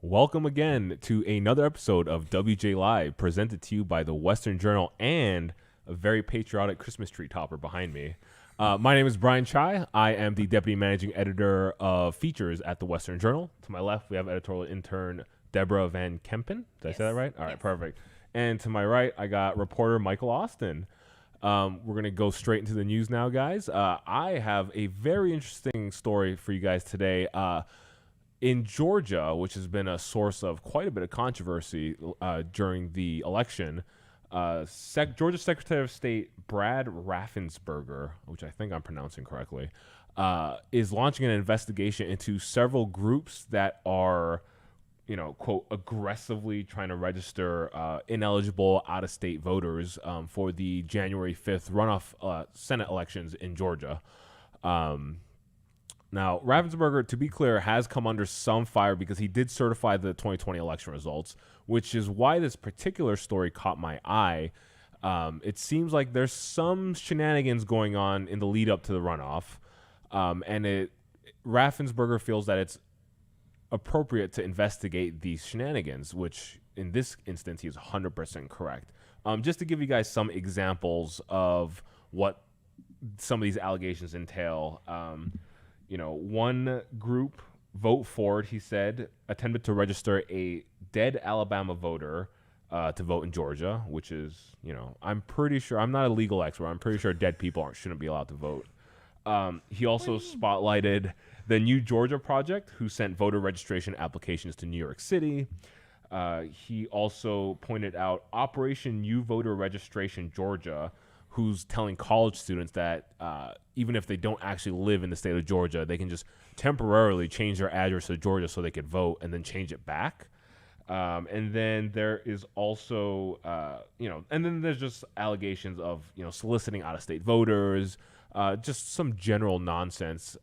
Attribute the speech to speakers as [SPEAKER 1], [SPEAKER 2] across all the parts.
[SPEAKER 1] Welcome again to another episode of WJ Live, presented to you by the Western Journal and a very patriotic Christmas tree topper behind me. My name is Brian Chai. I am the Deputy Managing Editor of Features at the Western Journal. To my left, we have editorial intern Deborah Van Kempen. Did I say that right? All right, perfect. And to my right, I got reporter Michael Austin. We're going to go straight into the news now, guys. I have a very interesting story for you guys today. In Georgia, which has been a source of quite a bit of controversy during the election, Georgia Secretary of State Brad Raffensperger, which I think I'm pronouncing correctly, is launching an investigation into several groups that are, quote, aggressively trying to register ineligible out-of-state voters for the January 5th runoff Senate elections in Georgia. Now, Raffensperger, to be clear, has come under some fire because he did certify the 2020 election results, which is why this particular story caught my eye. It seems like there's some shenanigans going on in the lead up to the runoff, and Raffensperger feels that it's appropriate to investigate these shenanigans, which in this instance, he is 100% correct. Just to give you guys some examples of what some of these allegations entail, one group, Vote Forward, he said, attempted to register a dead Alabama voter to vote in Georgia, which is, I'm pretty sure, I'm not a legal expert, I'm pretty sure dead people shouldn't be allowed to vote. He also spotlighted the New Georgia Project, who sent voter registration applications to New York City. He also pointed out Operation New Voter Registration Georgia, who's telling college students that even if they don't actually live in the state of Georgia, they can just temporarily change their address to Georgia so they could vote and then change it back. And then there is also, and then there's just allegations of, soliciting out-of-state voters, just some general nonsense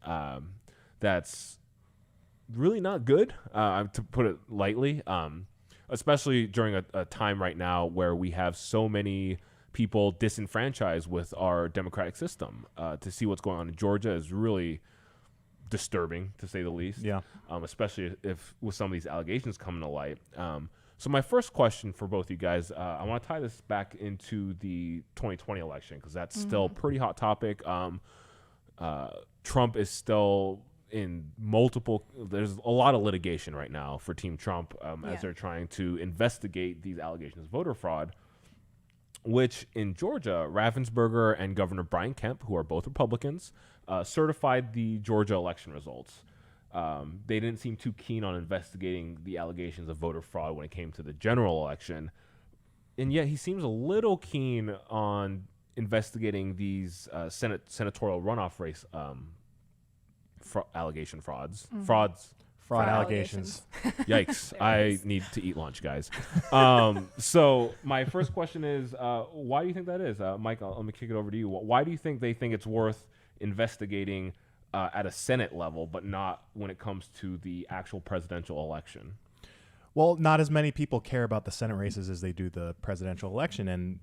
[SPEAKER 1] that's really not good, to put it lightly, especially during a time right now where we have so many people disenfranchised with our democratic system. To see what's going on in Georgia is really disturbing, to say the least. Yeah. Especially if with some of these allegations coming to light. So my first question for both you guys, I want to tie this back into the 2020 election because that's still a pretty hot topic. Trump is still in there's a lot of litigation right now for Team Trump as they're trying to investigate these allegations of voter fraud, which in Georgia, Raffensperger and Governor Brian Kemp, who are both Republicans, certified the Georgia election results. They didn't seem too keen on investigating the allegations of voter fraud when it came to the general election. And yet he seems a little keen on investigating these senatorial runoff race allegation frauds. Fraud allegations. Yikes. I need to eat lunch, guys. So my first question is, why do you think that is? Mike, let me kick it over to you. Why do you think they think it's worth investigating at a Senate level, but not when it comes to the actual presidential election?
[SPEAKER 2] Well, not as many people care about the Senate races as they do the presidential election. And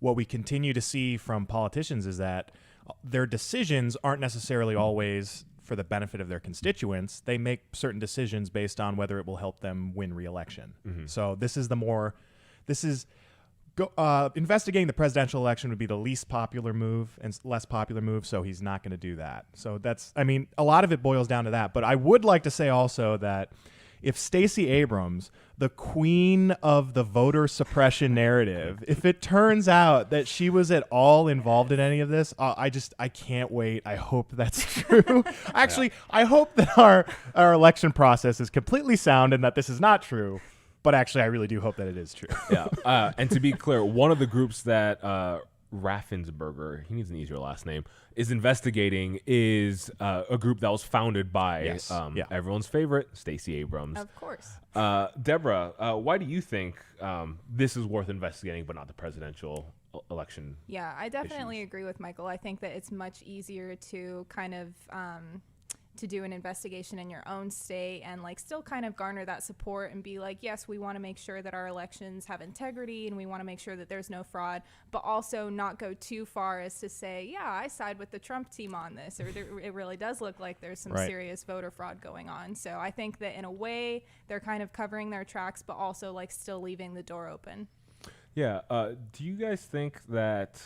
[SPEAKER 2] what we continue to see from politicians is that their decisions aren't necessarily always for the benefit of their constituents. They make certain decisions based on whether it will help them win re-election. Mm-hmm. So investigating the presidential election would be the least popular move and less popular move. So he's not going to do that. So a lot of it boils down to that. But I would like to say also that if Stacey Abrams, the queen of the voter suppression narrative, if it turns out that she was at all involved in any of this, I can't wait. I hope that's true. Actually, I hope that our election process is completely sound and that this is not true. But actually, I really do hope that it is true.
[SPEAKER 1] Yeah. And to be clear, one of the groups that Raffensperger, he needs an easier last name, is investigating is a group that was founded by everyone's favorite, Stacey Abrams.
[SPEAKER 3] Of course.
[SPEAKER 1] Deborah, why do you think this is worth investigating but not the presidential election?
[SPEAKER 3] Yeah, I definitely agree with Michael. I think that it's much easier to kind of to do an investigation in your own state and like still kind of garner that support and be like, yes, we want to make sure that our elections have integrity and we want to make sure that there's no fraud, but also not go too far as to say, yeah, I side with the Trump team on this, or it really does look like there's some serious voter fraud going on. So I think that in a way they're kind of covering their tracks, but also like still leaving the door open.
[SPEAKER 1] Yeah. Do you guys think that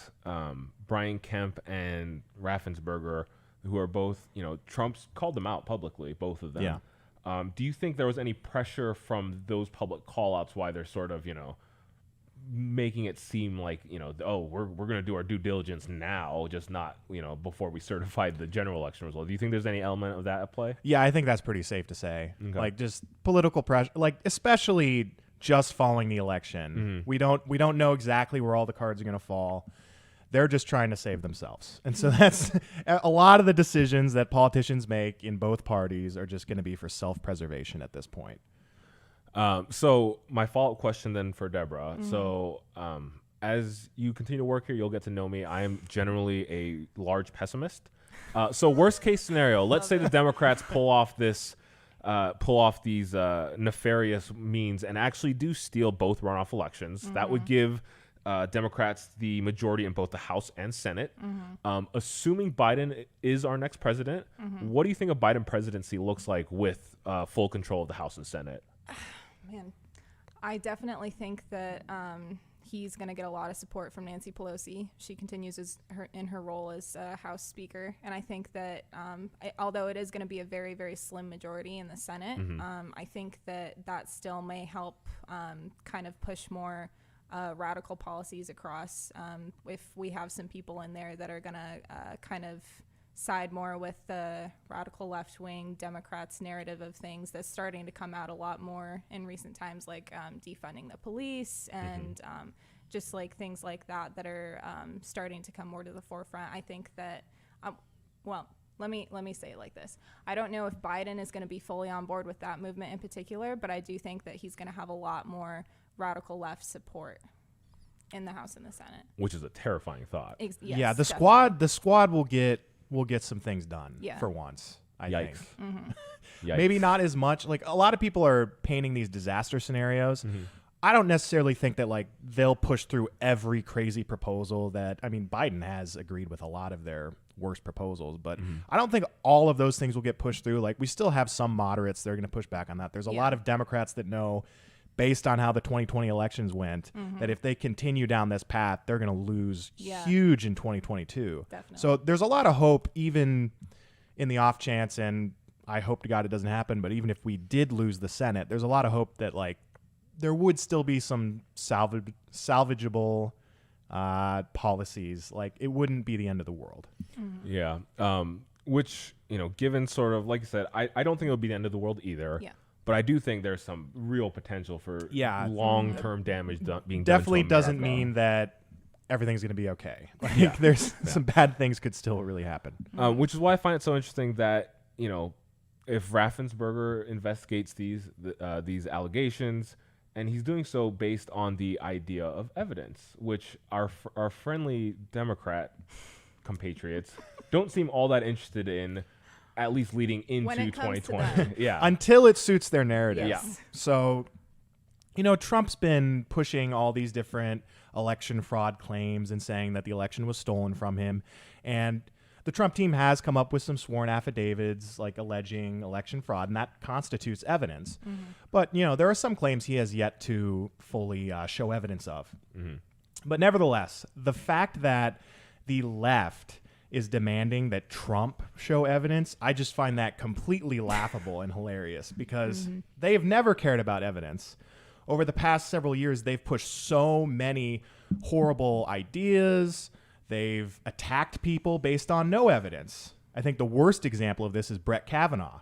[SPEAKER 1] Brian Kemp and Raffensperger, who are both, Trump's called them out publicly, both of them.
[SPEAKER 2] Yeah.
[SPEAKER 1] Do you think there was any pressure from those public call-outs why they're sort of, making it seem like, oh, we're going to do our due diligence now, just not, before we certified the general election result? Do you think there's any element of that at play?
[SPEAKER 2] Yeah, I think that's pretty safe to say.
[SPEAKER 1] Okay.
[SPEAKER 2] Like just political pressure, like especially just following the election. We don't know exactly where all the cards are going to fall. They're just trying to save themselves. And so that's a lot of the decisions that politicians make in both parties are just going to be for self-preservation at this point.
[SPEAKER 1] So my follow-up question then for Deborah. So as you continue to work here, you'll get to know me. I am generally a large pessimist. So worst case scenario, let's say the Democrats pull off these nefarious means and actually do steal both runoff elections. That would give Democrats the majority in both the House and Senate. Assuming Biden is our next president, what do you think a Biden presidency looks like with full control of the House and Senate?
[SPEAKER 3] Man, I definitely think that he's going to get a lot of support from Nancy Pelosi. She continues in her role as House Speaker. And I think that although it is going to be a very, very slim majority in the Senate, I think that still may help kind of push more radical policies across if we have some people in there that are going to kind of side more with the radical left-wing Democrats' narrative of things that's starting to come out a lot more in recent times, like defunding the police and just like things like that are starting to come more to the forefront. I think that, let me say it like this. I don't know if Biden is going to be fully on board with that movement in particular, but I do think that he's going to have a lot more radical left support in the House and the Senate,
[SPEAKER 1] Which is a terrifying thought.
[SPEAKER 3] Yes,
[SPEAKER 2] yeah, the
[SPEAKER 3] definitely.
[SPEAKER 2] squad will get some things done for once. I
[SPEAKER 1] Yikes.
[SPEAKER 2] think.
[SPEAKER 1] Yikes.
[SPEAKER 2] Maybe not as much. Like a lot of people are painting these disaster scenarios. I don't necessarily think that like they'll push through every crazy proposal that, I mean, Biden has agreed with a lot of their worst proposals, but I don't think all of those things will get pushed through. Like we still have some moderates that are going to push back on that. There's a lot of Democrats that know, based on how the 2020 elections went, that if they continue down this path, they're going to lose huge in 2022.
[SPEAKER 3] Definitely.
[SPEAKER 2] So there's a lot of hope, even in the off chance, and I hope to God it doesn't happen, but even if we did lose the Senate, there's a lot of hope that like there would still be some salvageable policies. Like it wouldn't be the end of the world.
[SPEAKER 1] Yeah. Which, given sort of, like I said, I don't think it'll be the end of the world either.
[SPEAKER 3] Yeah.
[SPEAKER 1] But I do think there's some real potential for long-term damage being
[SPEAKER 2] Definitely
[SPEAKER 1] done to
[SPEAKER 2] doesn't
[SPEAKER 1] America.
[SPEAKER 2] mean that everything's going to be okay. Like there's some bad things could still really happen.
[SPEAKER 1] Which is why I find it so interesting that, if Raffensperger investigates these allegations, and he's doing so based on the idea of evidence, which our friendly Democrat compatriots don't seem all that interested in, at least leading into
[SPEAKER 3] When it comes to
[SPEAKER 1] 2020.
[SPEAKER 3] them.
[SPEAKER 2] Until it suits their narrative.
[SPEAKER 3] Yes.
[SPEAKER 2] So, Trump's been pushing all these different election fraud claims and saying that the election was stolen from him. And the Trump team has come up with some sworn affidavits like alleging election fraud, and that constitutes evidence. But, there are some claims he has yet to fully show evidence of. But nevertheless, the fact that the left is demanding that Trump show evidence, I just find that completely laughable and hilarious because they have never cared about evidence. Over the past several years, they've pushed so many horrible ideas. They've attacked people based on no evidence. I think the worst example of this is Brett Kavanaugh.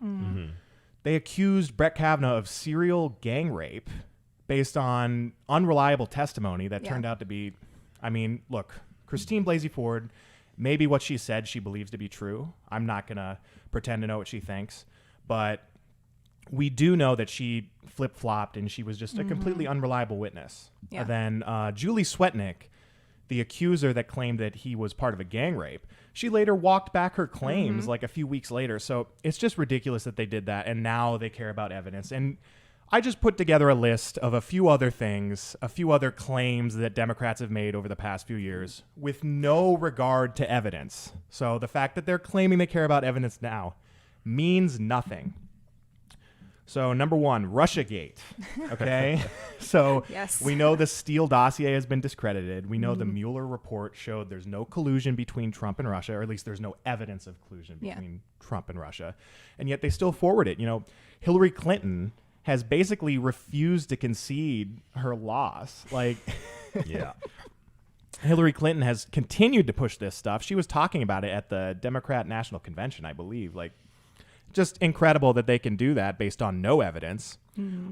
[SPEAKER 2] They accused Brett Kavanaugh of serial gang rape based on unreliable testimony that turned out to be, look, Christine Blasey Ford, maybe what she said she believes to be true. I'm not going to pretend to know what she thinks. But we do know that she flip-flopped and she was just a completely unreliable witness. And then Julie Swetnick, the accuser that claimed that he was part of a gang rape, she later walked back her claims like a few weeks later. So it's just ridiculous that they did that, and now they care about evidence. And I just put together a list of a few other things, a few other claims that Democrats have made over the past few years with no regard to evidence. So the fact that they're claiming they care about evidence now means nothing. So number one, Russiagate. Okay. So
[SPEAKER 3] Yes.
[SPEAKER 2] we know the Steele dossier has been discredited. We know the Mueller report showed there's no collusion between Trump and Russia, or at least there's no evidence of collusion between Trump and Russia. And yet they still forward it. You know, Hillary Clinton has basically refused to concede her loss. Like,
[SPEAKER 1] Yeah.
[SPEAKER 2] Hillary Clinton has continued to push this stuff. She was talking about it at the Democrat National Convention, I believe. Like, just incredible that they can do that based on no evidence.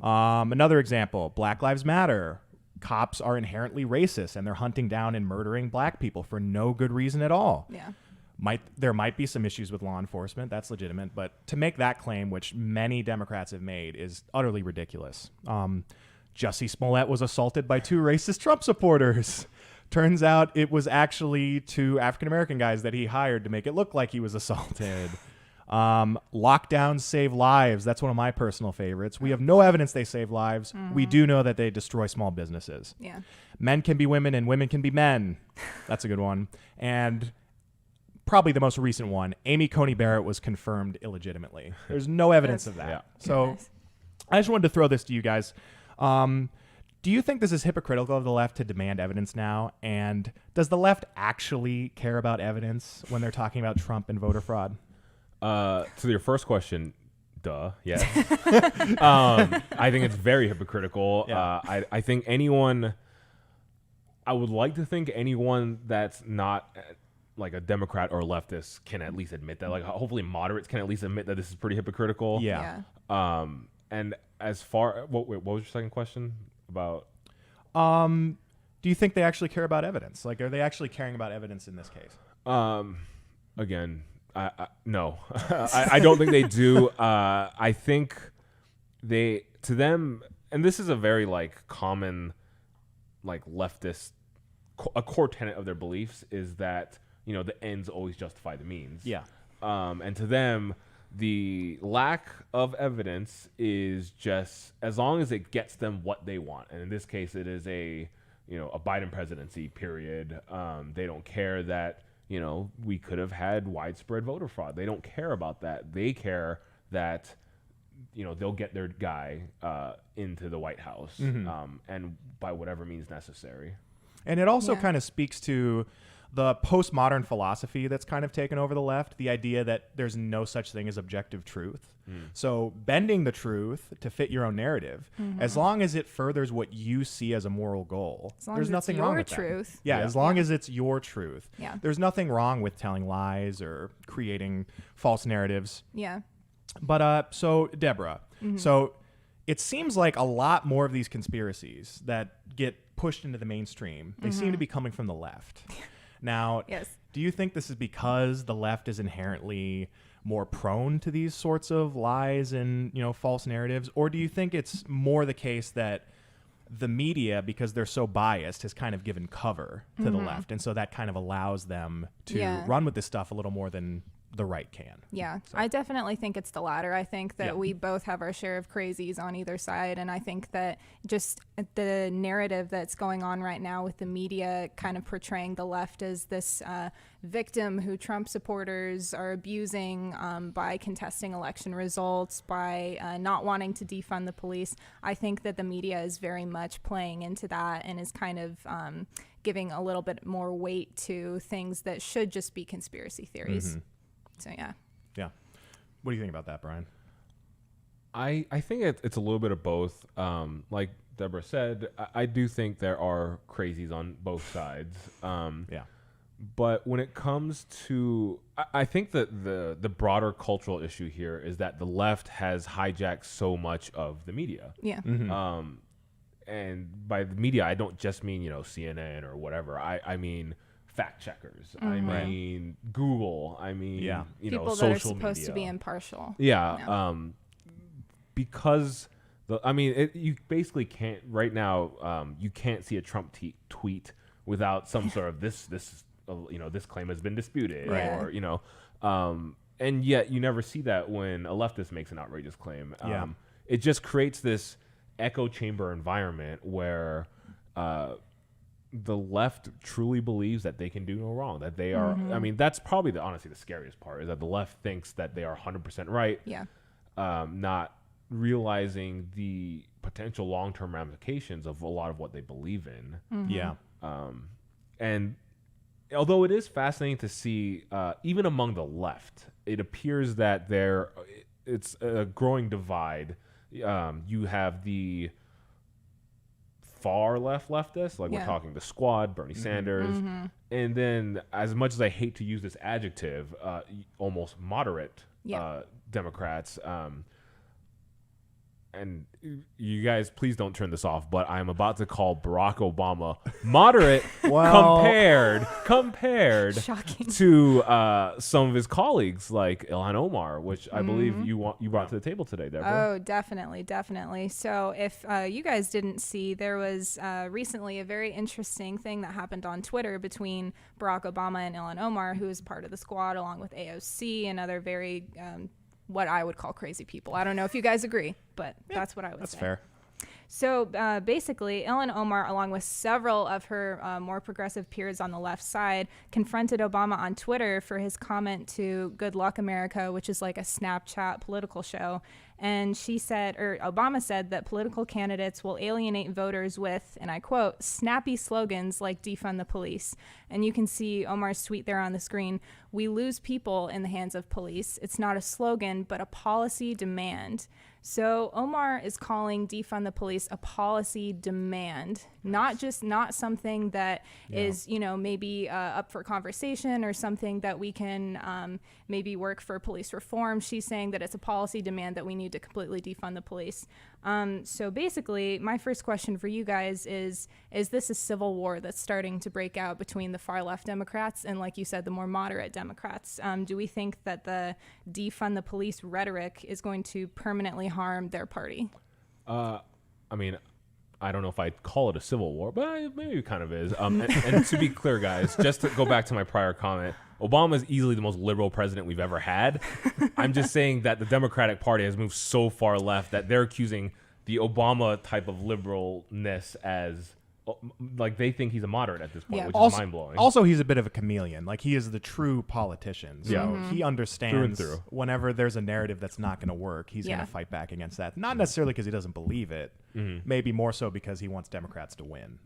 [SPEAKER 2] Another example, Black Lives Matter. Cops are inherently racist, and they're hunting down and murdering black people for no good reason at all.
[SPEAKER 3] Yeah.
[SPEAKER 2] There might be some issues with law enforcement. That's legitimate. But to make that claim, which many Democrats have made, is utterly ridiculous. Jussie Smollett was assaulted by 2 racist Trump supporters. Turns out it was actually 2 African-American guys that he hired to make it look like he was assaulted. Lockdowns save lives. That's one of my personal favorites. We have no evidence they save lives. We do know that they destroy small businesses.
[SPEAKER 3] Yeah.
[SPEAKER 2] Men can be women and women can be men. That's a good one. And probably the most recent one, Amy Coney Barrett was confirmed illegitimately. There's no evidence of that.
[SPEAKER 1] Yeah.
[SPEAKER 2] So
[SPEAKER 3] Goodness.
[SPEAKER 2] I just wanted to throw this to you guys. Do you think this is hypocritical of the left to demand evidence now? And does the left actually care about evidence when they're talking about Trump and voter fraud?
[SPEAKER 1] To your first question, duh, yes. I think it's very hypocritical.
[SPEAKER 2] Yeah.
[SPEAKER 1] I think I would like to think anyone that's not like a Democrat or a leftist can at least admit that. Like, hopefully moderates can at least admit that this is pretty hypocritical.
[SPEAKER 2] Yeah.
[SPEAKER 1] And as far, what was your second question about?
[SPEAKER 2] Do you think they actually care about evidence? Like, are they actually caring about evidence in this case?
[SPEAKER 1] Again, no, I don't think they do. I think to them, and this is a very like common, like leftist, a core tenet of their beliefs is that, you know, the ends always justify the means.
[SPEAKER 2] Yeah.
[SPEAKER 1] And to them, the lack of evidence is just as long as it gets them what they want. And in this case, it is a Biden presidency, period. They don't care that, you know, we could have had widespread voter fraud. They don't care about that. They care that, you know, they'll get their guy into the White House, and by whatever means necessary.
[SPEAKER 2] And it also
[SPEAKER 3] Yeah.
[SPEAKER 2] kind of speaks to the postmodern philosophy that's kind of taken over the left, the idea that there's no such thing as objective truth. So bending the truth to fit your own narrative, as long as it furthers what you see as a moral goal,
[SPEAKER 3] As long
[SPEAKER 2] there's
[SPEAKER 3] as
[SPEAKER 2] nothing
[SPEAKER 3] it's
[SPEAKER 2] wrong
[SPEAKER 3] your
[SPEAKER 2] with that.
[SPEAKER 3] truth.
[SPEAKER 2] Yeah,
[SPEAKER 1] Yeah.
[SPEAKER 2] as long as it's your truth.
[SPEAKER 3] Yeah.
[SPEAKER 2] There's nothing wrong with telling lies or creating false narratives.
[SPEAKER 3] Yeah.
[SPEAKER 2] But so Deborah, so it seems like a lot more of these conspiracies that get pushed into the mainstream, they seem to be coming from the left. Now,
[SPEAKER 3] Yes.
[SPEAKER 2] do you think this is because the left is inherently more prone to these sorts of lies and, you know, false narratives, or do you think it's more the case that the media, because they're so biased, has kind of given cover to the left, and so that kind of allows them to
[SPEAKER 3] Yeah.
[SPEAKER 2] run with this stuff a little more than the right can?
[SPEAKER 3] Yeah, I definitely think it's the latter. I think that
[SPEAKER 2] Yeah.
[SPEAKER 3] we both have our share of crazies on either side. And I think that just the narrative that's going on right now with the media kind of portraying the left as this victim who Trump supporters are abusing by contesting election results, by not wanting to defund the police. I think that the media is very much playing into that and is kind of giving a little bit more weight to things that should just be conspiracy theories. So, yeah.
[SPEAKER 2] Yeah. What do you think about that, Brian?
[SPEAKER 1] I think it's a little bit of both. Like Deborah said, I do think there are crazies on both sides.
[SPEAKER 2] Yeah.
[SPEAKER 1] But when it comes to, I think that the broader cultural issue here is that the left has hijacked so much of the media.
[SPEAKER 3] Yeah.
[SPEAKER 1] And by the media, I don't just mean, you know, CNN or whatever. I mean fact checkers. I mean Google. I mean, you know,
[SPEAKER 3] People that
[SPEAKER 1] social
[SPEAKER 3] are supposed
[SPEAKER 1] media.
[SPEAKER 3] to be impartial.
[SPEAKER 1] Yeah. Because you basically can't right now. You can't see a Trump tweet without some sort of this this claim has been disputed,
[SPEAKER 3] Right.
[SPEAKER 1] or and yet you never see that when a leftist makes an outrageous claim. It just creates this echo chamber environment where the left truly believes that they can do no wrong, that they are. I mean, that's probably honestly the scariest part, is that the left thinks that they are 100% right.
[SPEAKER 3] Yeah.
[SPEAKER 1] Not realizing the potential long-term ramifications of a lot of what they believe in.
[SPEAKER 2] Yeah.
[SPEAKER 1] And although it is fascinating to see, even among the left, it appears that it's a growing divide. You have the far left leftists, like we're talking the Squad, Bernie Sanders, and then, as much as I hate to use this adjective, almost moderate Democrats. And you guys, please don't turn this off, but I'm about to call Barack Obama moderate compared
[SPEAKER 3] Shocking.
[SPEAKER 1] to some of his colleagues like Ilhan Omar, which I believe you brought to the table today, Deborah.
[SPEAKER 3] Oh, definitely. So if you guys didn't see, there was recently a very interesting thing that happened on Twitter between Barack Obama and Ilhan Omar, who is part of the Squad, along with AOC and other very what I would call crazy people. I don't know if you guys agree, but that's what I would say.
[SPEAKER 2] That's fair.
[SPEAKER 3] So basically, Ilhan Omar, along with several of her more progressive peers on the left side, confronted Obama on Twitter for his comment to Good Luck America, which is like a Snapchat political show. And Obama said that political candidates will alienate voters with, and I quote, snappy slogans like defund the police. And you can see Omar's tweet there on the screen. We lose people in the hands of police. It's not a slogan, but a policy demand. So Omar is calling defund the police a policy demand, not something that is, maybe up for conversation or something that we can maybe work for police reform. She's saying that it's a policy demand that we need to completely defund the police. So basically, my first question for you guys is this a civil war that's starting to break out between the far left Democrats and, like you said, the more moderate Democrats? Do we think that the defund the police rhetoric is going to permanently harm their party?
[SPEAKER 1] I mean, I don't know if I'd call it a civil war, but maybe it kind of is. And to be clear, guys, just to go back to my prior comment, Obama is easily the most liberal president we've ever had. I'm just saying that the Democratic Party has moved so far left that they're accusing the Obama type of liberalness as, like, they think he's a moderate at this point, which is mind-blowing.
[SPEAKER 2] Also, he's a bit of a chameleon. Like, he is the true politician. So he understands
[SPEAKER 1] through.
[SPEAKER 2] Whenever there's a narrative that's not going to work, he's going to fight back against that. Not necessarily because he doesn't believe it. Maybe more so because he wants Democrats to win.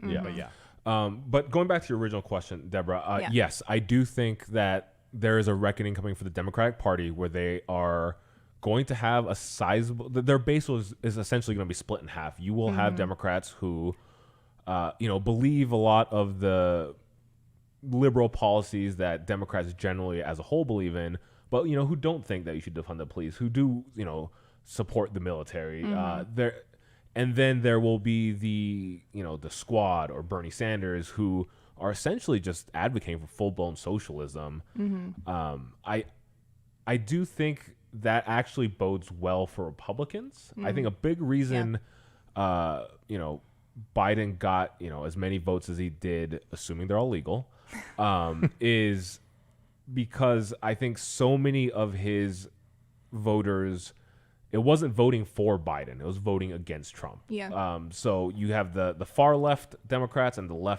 [SPEAKER 1] But going back to your original question, Deborah, yes, I do think that there is a reckoning coming for the Democratic Party where they are going to have a sizable, their base is essentially going to be split in half. You will have Democrats who, believe a lot of the liberal policies that Democrats generally as a whole believe in, but, who don't think that you should defund the police, who do, support the military. And then there will be the Squad or Bernie Sanders who are essentially just advocating for full-blown socialism. I do think that actually bodes well for Republicans. I think a big reason, Biden got, as many votes as he did, assuming they're all legal, is because I think so many of his voters, it wasn't voting for Biden, it was voting against Trump. So you have the far left Democrats and the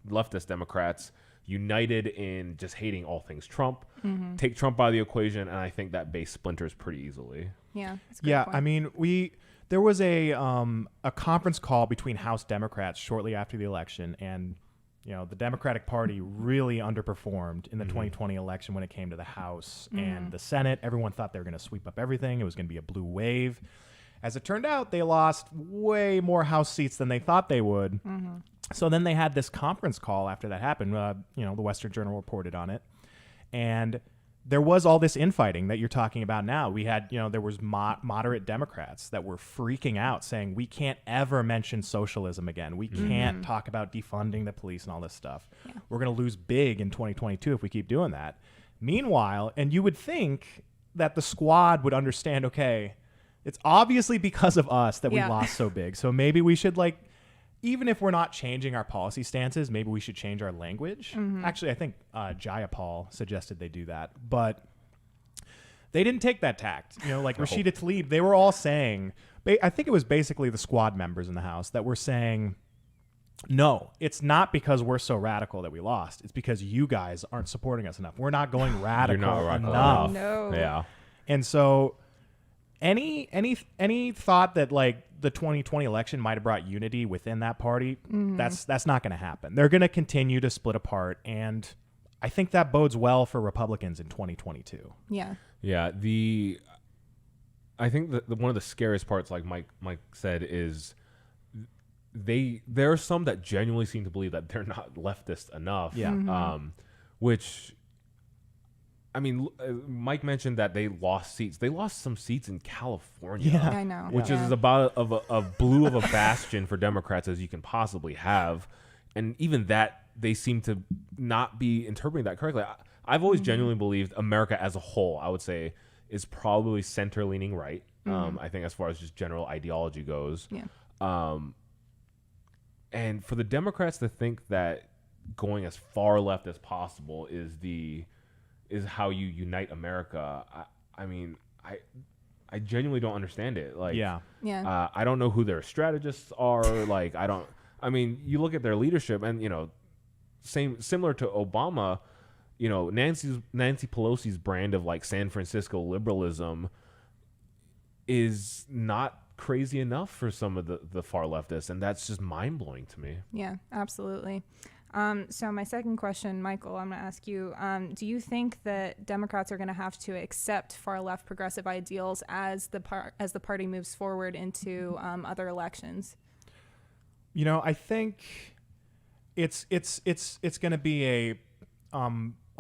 [SPEAKER 1] leftist Democrats united in just hating all things Trump. Take Trump out of the equation, and I think that base splinters pretty easily.
[SPEAKER 3] That's a great point.
[SPEAKER 2] I mean, there was a conference call between House Democrats shortly after the election, and the Democratic Party really underperformed in the 2020 election when it came to the House and the Senate. Everyone thought they were going to sweep up everything. It was going to be a blue wave. As it turned out, they lost way more House seats than they thought they would. So then they had this conference call after that happened. The Western Journal reported on it. And there was all this infighting that you're talking about now. We had, there was moderate Democrats that were freaking out saying, we can't ever mention socialism again. We can't talk about defunding the police and all this stuff. We're going to lose big in 2022 if we keep doing that. Meanwhile, and you would think that the Squad would understand, okay, it's obviously because of us that we lost so big. So maybe we should even if we're not changing our policy stances, maybe we should change our language. Actually, I think Jayapal suggested they do that, but they didn't take that tact. You know, like Rashida Tlaib, they were all saying, I think it was basically the squad members in the House that were saying, no, it's not because we're so radical that we lost. It's because you guys aren't supporting us enough. We're not going radical, enough.
[SPEAKER 3] No.
[SPEAKER 1] Yeah.
[SPEAKER 2] And so any thought that like the 2020 election might have brought unity within that party, that's not going to happen. They're going to continue to split apart, and I think that bodes well for Republicans in 2022.
[SPEAKER 3] Yeah.
[SPEAKER 1] Yeah, I think that one of the scariest parts, like Mike said, is there are some that genuinely seem to believe that they're not leftist enough.
[SPEAKER 2] Yeah.
[SPEAKER 1] Which, I mean, Mike mentioned that they lost seats. They lost some seats in California.
[SPEAKER 2] Yeah.
[SPEAKER 3] I know.
[SPEAKER 1] Which is about a blue of a bastion for Democrats as you can possibly have, and even that they seem to not be interpreting that correctly. I've always genuinely believed America as a whole, I would say, is probably center-leaning right. I think as far as just general ideology goes.
[SPEAKER 3] Yeah.
[SPEAKER 1] And for the Democrats to think that going as far left as possible is how you unite America, I mean, I genuinely don't understand it. Like,
[SPEAKER 3] Yeah.
[SPEAKER 1] I don't know who their strategists are. Like, I mean, you look at their leadership, and similar to Obama, Nancy Pelosi's brand of like San Francisco liberalism is not crazy enough for some of the far leftists, and that's just mind-blowing to me.
[SPEAKER 3] Yeah, absolutely. So my second question, Michael, I'm going to ask you, do you think that Democrats are going to have to accept far left progressive ideals as the party moves forward into other elections?
[SPEAKER 2] I think it's going to be a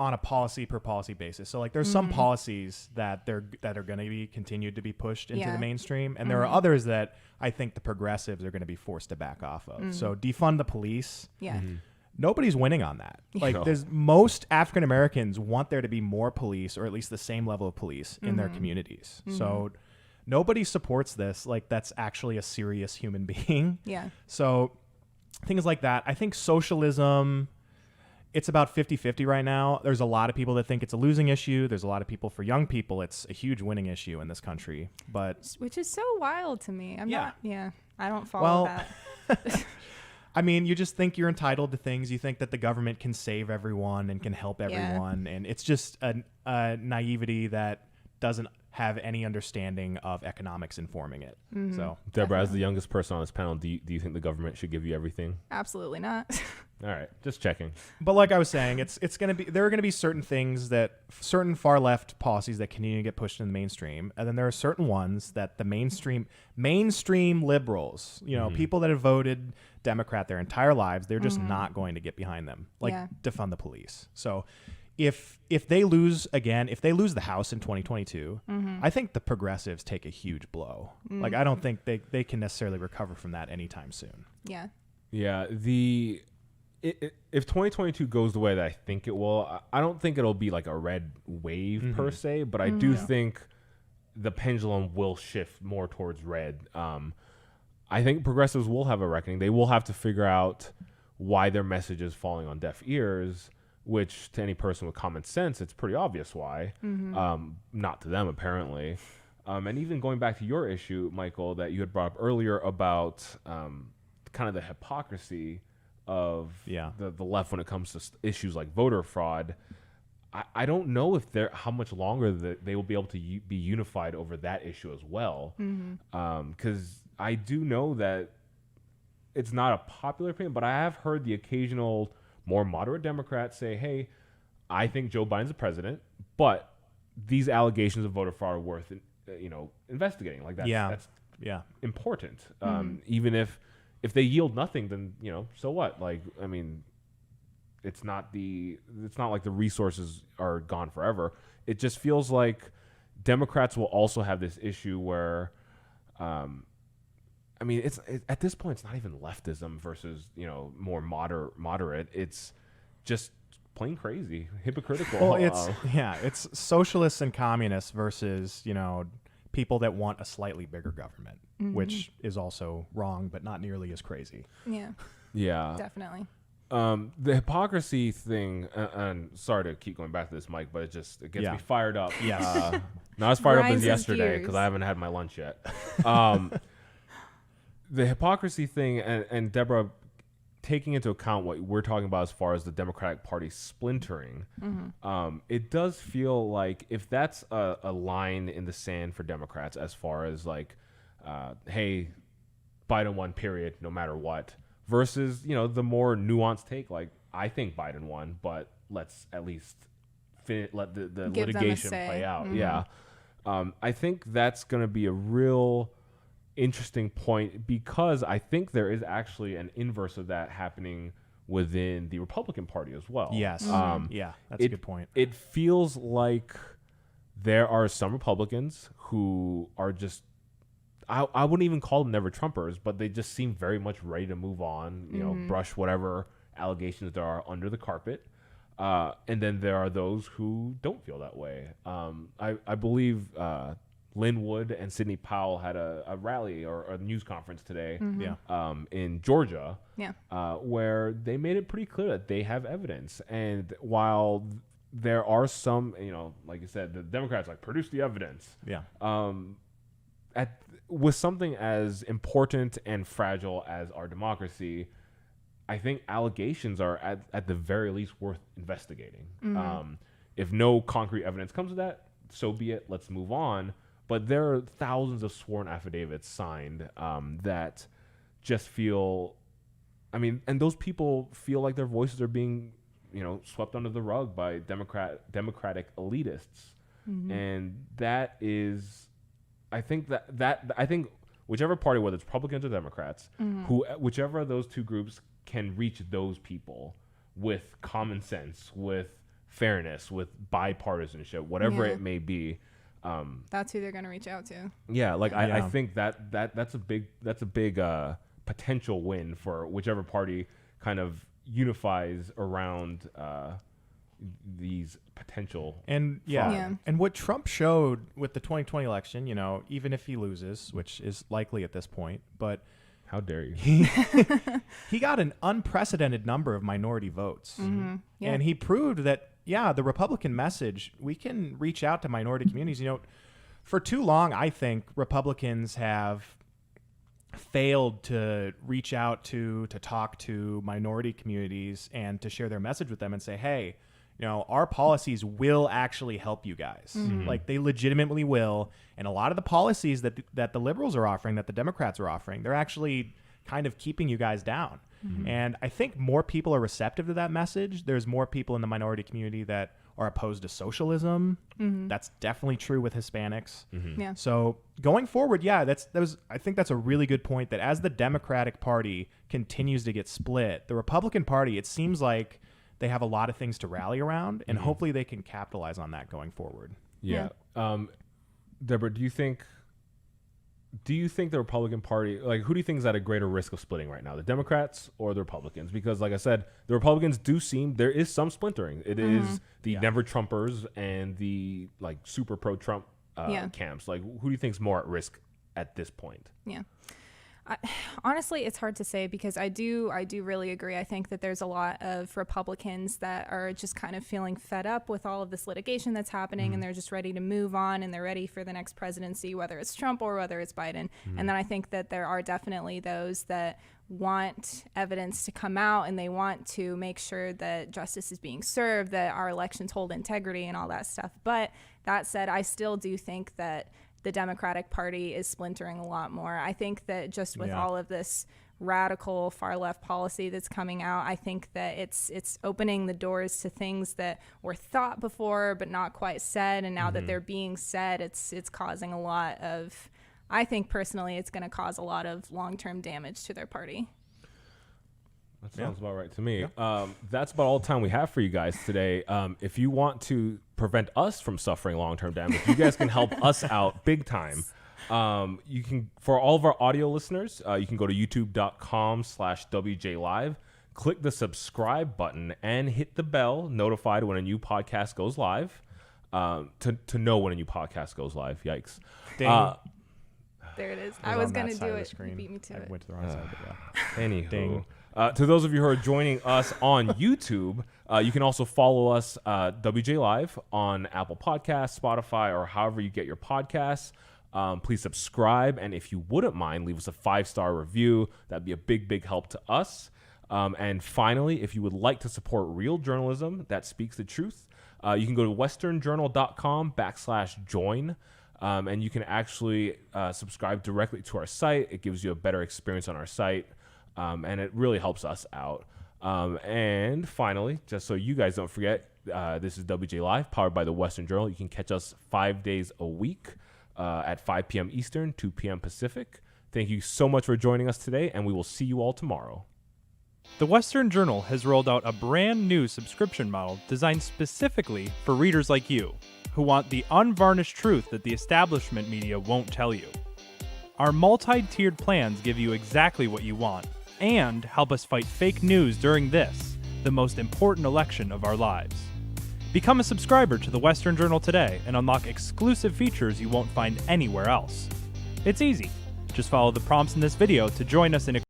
[SPEAKER 2] on a policy per policy basis. So like there's some policies that are going to be continued to be pushed into the mainstream, and there are others that I think the progressives are going to be forced to back off of. So defund the police.
[SPEAKER 3] Yeah.
[SPEAKER 2] Nobody's winning on that. Like
[SPEAKER 1] No.
[SPEAKER 2] there's most African Americans want there to be more police, or at least the same level of police in their communities. So nobody supports this. Like that's actually a serious human being.
[SPEAKER 3] Yeah.
[SPEAKER 2] So things like that. I think socialism, it's about 50-50 right now. There's a lot of people that think it's a losing issue. There's a lot of people, for young people, it's a huge winning issue in this country. But
[SPEAKER 3] Which is so wild to me. I don't follow
[SPEAKER 2] Well,
[SPEAKER 3] that.
[SPEAKER 2] I mean, you just think you're entitled to things. You think that the government can save everyone and can help everyone. And it's just a naivety that doesn't have any understanding of economics informing it. So,
[SPEAKER 1] Deborah, as the youngest person on this panel, do you think the government should give you everything?
[SPEAKER 3] Absolutely not.
[SPEAKER 1] All right, just checking.
[SPEAKER 2] but like I was saying, it's going to be, there are going to be certain things that certain far left policies that continue to get pushed in the mainstream, and then there are certain ones that the mainstream liberals, people that have voted Democrat their entire lives, they're just not going to get behind them, like defund the police. So if they lose again, if they lose the House in 2022, I think the progressives take a huge blow. Like I don't think they can necessarily recover from that anytime soon.
[SPEAKER 3] Yeah.
[SPEAKER 1] Yeah, if 2022 goes the way that I think it will, I don't think it'll be like a red wave per se, but I do think the pendulum will shift more towards red. I think progressives will have a reckoning. They will have to figure out why their message is falling on deaf ears, which to any person with common sense, it's pretty obvious why. Not to them, apparently. And even going back to your issue, Michael, that you had brought up earlier about kind of the hypocrisy of the left when it comes to issues like voter fraud. I don't know if how much longer they will be able to be unified over that issue as well. Because I do know that it's not a popular opinion, but I have heard the occasional more moderate Democrats say, hey, I think Joe Biden's the president, but these allegations of voter fraud are worth investigating. Like that's important. Even if they yield nothing, then so what? Like, I mean, it's not like the resources are gone forever. It just feels like Democrats will also have this issue where, I mean, at this point, it's not even leftism versus more moderate. It's just plain crazy, hypocritical.
[SPEAKER 2] Well, it's socialists and communists versus people that want a slightly bigger government, which is also wrong, but not nearly as crazy.
[SPEAKER 3] Yeah,
[SPEAKER 1] Yeah.
[SPEAKER 3] definitely.
[SPEAKER 1] The hypocrisy thing, and sorry to keep going back to this, Mike, but it gets me fired up.
[SPEAKER 2] Yes.
[SPEAKER 1] Not as fired up as
[SPEAKER 3] Grinds his
[SPEAKER 1] yesterday
[SPEAKER 3] gears.
[SPEAKER 1] because I haven't had my lunch yet. The hypocrisy thing, and Deborah, taking into account what we're talking about as far as the Democratic Party splintering, it does feel like if that's a line in the sand for Democrats as far as like, hey, Biden won, period, no matter what, versus, the more nuanced take, like, I think Biden won, but let's at least let the
[SPEAKER 3] Give them a
[SPEAKER 1] litigation
[SPEAKER 3] say.
[SPEAKER 1] play out. Yeah. I think that's going to be a real interesting point because I think there is actually an inverse of that happening within the Republican Party as well.
[SPEAKER 2] Yes. Yeah, that's a good point.
[SPEAKER 1] It feels like there are some Republicans who are just, I wouldn't even call them never Trumpers, but they just seem very much ready to move on, brush whatever allegations there are under the carpet. And then there are those who don't feel that way. I believe Lynn Wood and Sidney Powell had a rally or a news conference today in Georgia where they made it pretty clear that they have evidence. And while there are some, like you said, the Democrats like produce the evidence.
[SPEAKER 2] Yeah.
[SPEAKER 1] With something as important and fragile as our democracy, I think allegations are at the very least worth investigating. If no concrete evidence comes of that, so be it. Let's move on. But there are thousands of sworn affidavits signed that just feel, and those people feel like their voices are being, swept under the rug by democratic elitists. And that is, I think I think whichever party, whether it's Republicans or Democrats, whichever of those two groups can reach those people with common sense, with fairness, with bipartisanship, whatever it may be.
[SPEAKER 3] That's who they're going to reach out to.
[SPEAKER 1] Yeah, like I think that's a big potential win for whichever party kind of unifies around these potential
[SPEAKER 2] and and what Trump showed with the 2020 election, even if he loses, which is likely at this point, but
[SPEAKER 1] how dare you?
[SPEAKER 2] He got an unprecedented number of minority votes. And he proved that, the Republican message, we can reach out to minority communities. For too long, I think Republicans have failed to reach out to talk to minority communities and to share their message with them and say, hey, our policies will actually help you guys. Like they legitimately will. And a lot of the policies that the liberals are offering, that the Democrats are offering, they're actually kind of keeping you guys down. And I think more people are receptive to that message. There's more people in the minority community that are opposed to socialism. That's definitely true with Hispanics.
[SPEAKER 3] Yeah.
[SPEAKER 2] So going forward, I think that's a really good point, that as the Democratic Party continues to get split, the Republican Party, it seems like they have a lot of things to rally around, and hopefully they can capitalize on that going forward.
[SPEAKER 1] Yeah. Deborah, do you think the Republican Party, like, who do you think is at a greater risk of splitting right now, the Democrats or the Republicans? Because, like I said, the Republicans there is some splintering. It is the never Trumpers and the like super pro Trump camps. Like, who do you think is more at risk at this point?
[SPEAKER 3] Yeah. Honestly, it's hard to say because I do really agree. I think that there's a lot of Republicans that are just kind of feeling fed up with all of this litigation that's happening, and they're just ready to move on, and they're ready for the next presidency, whether it's Trump or whether it's Biden. And then I think that there are definitely those that want evidence to come out, and they want to make sure that justice is being served, that our elections hold integrity and all that stuff. But that said, I still do think that the Democratic Party is splintering a lot more. I think that just with all of this radical far left policy that's coming out, I think that it's opening the doors to things that were thought before but not quite said, and now that they're being said, it's causing a lot of, I think personally it's going to cause a lot of long-term damage to their party.
[SPEAKER 1] That sounds about right to me. That's about all the time we have for you guys today. If you want to prevent us from suffering long-term damage, you guys can help us out big time. You can, for all of our audio listeners, you can go to youtube.com/WJLive, click the subscribe button, and hit the bell, notified when a new podcast goes live. to know when a new podcast goes live. Yikes.
[SPEAKER 2] Ding.
[SPEAKER 3] There it is.
[SPEAKER 2] It
[SPEAKER 3] I was
[SPEAKER 2] on that
[SPEAKER 3] gonna
[SPEAKER 2] side
[SPEAKER 3] do
[SPEAKER 2] of the
[SPEAKER 3] it.
[SPEAKER 2] screen.
[SPEAKER 3] You beat me to
[SPEAKER 2] I
[SPEAKER 3] it.
[SPEAKER 2] went to the wrong side, but yeah.
[SPEAKER 1] Anywho,
[SPEAKER 2] Ding.
[SPEAKER 1] To those of you who are joining us on YouTube, you can also follow us, WJ Live, on Apple Podcasts, Spotify, or however you get your podcasts. Please subscribe, and if you wouldn't mind, leave us a 5-star review. That'd be a big help to us. And finally, if you would like to support real journalism that speaks the truth, you can go to westernjournal.com/join. And you can actually subscribe directly to our site. It gives you a better experience on our site, and it really helps us out. And finally, just so you guys don't forget, this is WJ Live, powered by the Western Journal. You can catch us 5 days a week at 5 p.m. Eastern, 2 p.m. Pacific. Thank you so much for joining us today, and we will see you all tomorrow.
[SPEAKER 4] The Western Journal has rolled out a brand new subscription model designed specifically for readers like you, who want the unvarnished truth that the establishment media won't tell you. Our multi-tiered plans give you exactly what you want and help us fight fake news during this, the most important election of our lives. Become a subscriber to the Western Journal today and unlock exclusive features you won't find anywhere else. It's easy. Just follow the prompts in this video to join us in a